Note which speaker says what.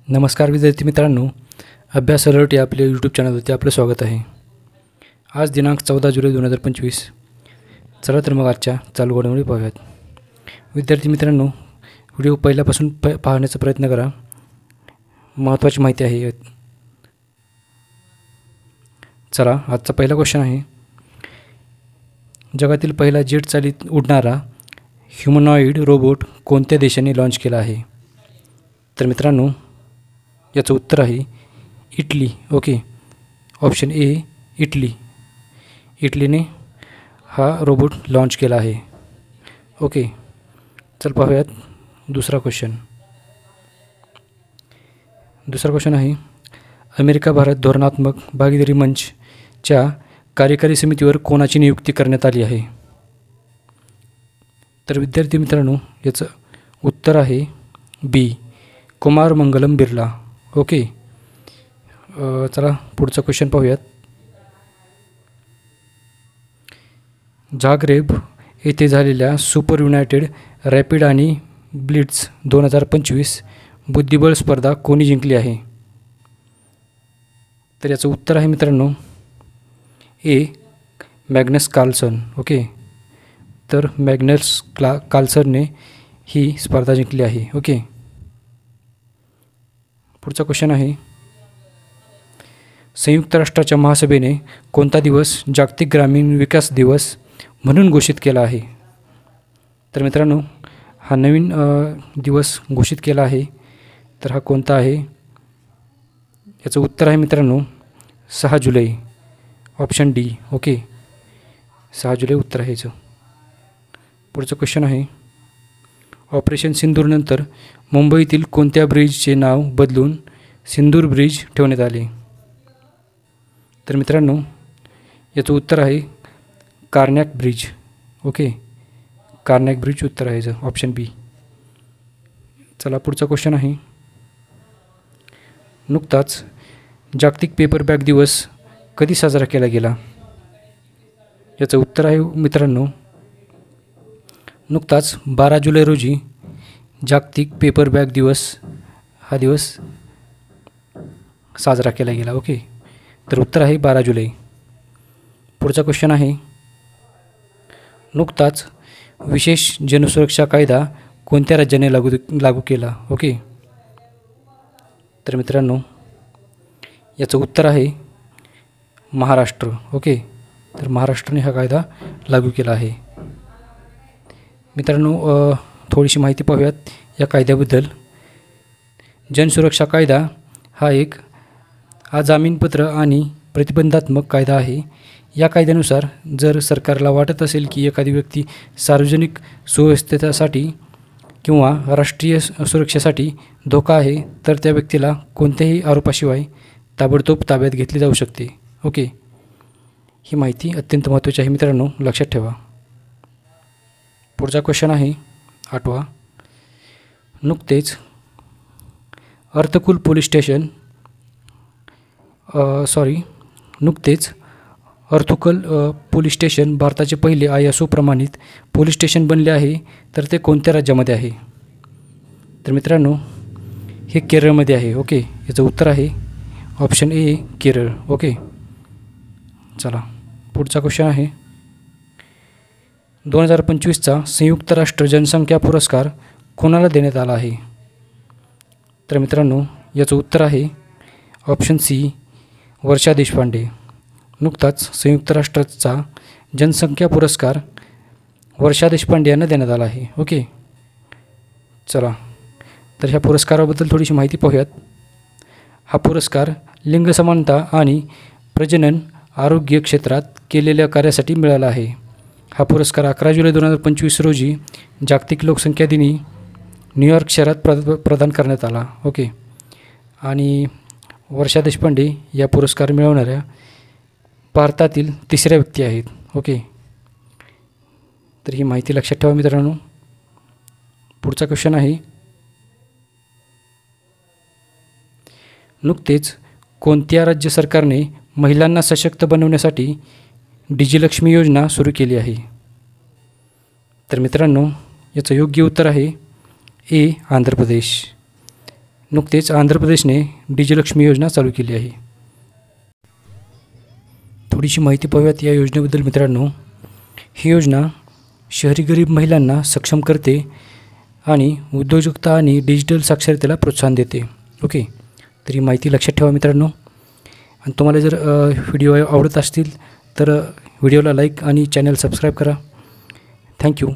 Speaker 1: नमस्कार विद्यार्थी मित्रांनो, अभ्यास अलर्ट या आपल्या यूट्यूब चॅनलवरती आपलं स्वागत आहे। आज दिनांक 14 जुलै 2025। चला तर मग आजच्या चालू घडामोडी पाहूयात। विद्यार्थी मित्रांनो, व्हिडिओ पहिल्यापासून पाहण्याचा प्रयत्न करा, महत्त्वाची माहिती आहे। चला, आजचा पहिला क्वेश्चन आहे, जगातील पहिला जेट चालित उडणारा ह्युमनॉइड रोबोट कोणत्या देशाने लॉन्च केला आहे? तर मित्रांनो, याचं उत्तर आहे Italy. Okay, option A Italy. इटलीने हा रोबोट लॉन्च केला आहे। ओके, चल पाहूयात दुसरा क्वेश्चन। दुसरा क्वेश्चन आहे, अमेरिका भारत धोरणात्मक भागीदारी मंचच्या कार्यकारी समितीवर कोणाची नियुक्ती करण्यात आली आहे? तर विद्यार्थी मित्रांनो, याचं उत्तर आहे बी कुमार मंगलम बिर्ला। ओके, चला पुढचा क्वेश्चन पाहूयात। झाग्रेब येथे झालेल्या सुपर युनायटेड रॅपिड आणि ब्लिट्झ 2025 बुद्धिबळ स्पर्धा कोणी जिंकली आहे? तर याचं उत्तर आहे मित्रांनो ए मॅग्नस कार्लसन। ओके, तर मॅग्नस कार्लसनने ही स्पर्धा जिंकली आहे। ओके, पुढचा क्वेश्चन आहे, संयुक्त राष्ट्राच्या महासभेने कोणता दिवस जागतिक ग्रामीण विकास दिवस म्हणून घोषित केला आहे? तर मित्रांनो, हा नवीन दिवस घोषित केला आहे, तर हा कोणता आहे? याचं उत्तर आहे मित्रांनो 6 जुलै, ऑप्शन डी। ओके, 6 जुलै उत्तर आहे याचं। पुढचं क्वेश्चन आहे, ऑपरेशन सिंदूरनंतर मुंबईतील कोणत्या ब्रिजचे नाव बदलून सिंदूर ब्रिज ठेवण्यात आले? तर मित्रांनो, याचं उत्तर आहे कार्नॅक ब्रिज। ओके, कार्नॅक ब्रिज उत्तर आहे याचं, ऑप्शन बी। चला पुढचा क्वेश्चन आहे, नुकताच जागतिक पेपर बॅग दिवस कधी साजरा केला गेला? याचं उत्तर आहे मित्रांनो, नुकताच 12 जुलै रोजी जागतिक पेपर बॅग दिवस हा दिवस साजरा केला गेला। ओके, तर उत्तर आहे 12 जुलै। पुढचा क्वेश्चन आहे, नुकताच विशेष जनसुरक्षा कायदा कोणत्या राज्याने लागू केला? ओके, तर मित्रांनो, याचं उत्तर आहे महाराष्ट्र। ओके, तर महाराष्ट्राने हा कायदा लागू केला आहे। मित्रांनो, थोडीशी माहिती पाहूयात या कायद्याबद्दल। जनसुरक्षा कायदा हा एक अजामीनपात्र आणि प्रतिबंधात्मक कायदा आहे। या कायद्यानुसार जर सरकारला वाटत असेल की एखादी व्यक्ती सार्वजनिक सुव्यवस्थेसाठी किंवा राष्ट्रीय सुरक्षेसाठी धोका आहे, तर त्या व्यक्तीला कोणत्याही आरोपाशिवाय ताबडतोब ताब्यात घेतली जाऊ शकते। ओके, ही माहिती अत्यंत महत्त्वाची आहे मित्रांनो, लक्षात ठेवा। पुढचा क्वेश्चन आहे 8वा, नुकतेच अर्थुकल पोलीस स्टेशन भारताचे पहिले ISO प्रमाणित पोलीस स्टेशन बनले आहे, तर ते कोणत्या राज्यामध्ये आहे? तर मित्रांनो, हे केरळमध्ये आहे। ओके, याचं उत्तर आहे ऑप्शन ए केरळ। ओके, चला पुढचा क्वेश्चन आहे, 2025चा संयुक्त राष्ट्र जनसंख्या पुरस्कार कोणाला देण्यात आला आहे? तर मित्रांनो, याचं उत्तर आहे ऑप्शन सी वर्षा देशपांडे। नुकताच संयुक्त राष्ट्राचा जनसंख्या पुरस्कार वर्षा देशपांडे यांना देण्यात आला आहे। ओके, चला तर ह्या पुरस्काराबद्दल थोडीशी माहिती पाहूयात। हा पुरस्कार लिंग समानता आणि प्रजनन आरोग्य क्षेत्रात केलेल्या कार्यासाठी मिळाला आहे। हा पुरस्कार 11 जुलै 2025 रोजी जागतिक लोकसंख्या दिनी न्यूयॉर्क शहरात प्रदान करण्यात आला। ओके, आणि वर्षा देशपांडे या पुरस्कार मिळवणाऱ्या भारतातील 3ऱ्या व्यक्ती आहेत। ओके, तर ही माहिती लक्षात ठेवा मित्रांनो। पुढचा क्वेश्चन आहे, नुकतेच कोणत्या राज्य सरकारने महिलांना सशक्त बनवण्यासाठी डिजिलक्ष्मी योजना सुरू केली आहे? तर मित्रांनो, याचं योग्य उत्तर आहे ए आंध्र प्रदेश। नुकतेच आंध्र प्रदेशने डिजिलक्ष्मी योजना चालू केली आहे. थोडीशी माहिती पाहूयात या योजनेबद्दल मित्रांनो. ही योजना शहरी गरीब महिलांना सक्षम करते आणि उद्योजकता आणि डिजिटल साक्षरतेला प्रोत्साहन देते. ओके, तर ही माहिती लक्षात ठेवा मित्रांनो. आणि तुम्हाला जर व्हिडिओ आवडत असतील तर व्हिडिओला लाईक आणि चॅनल सबस्क्राईब करा. थँक्यू.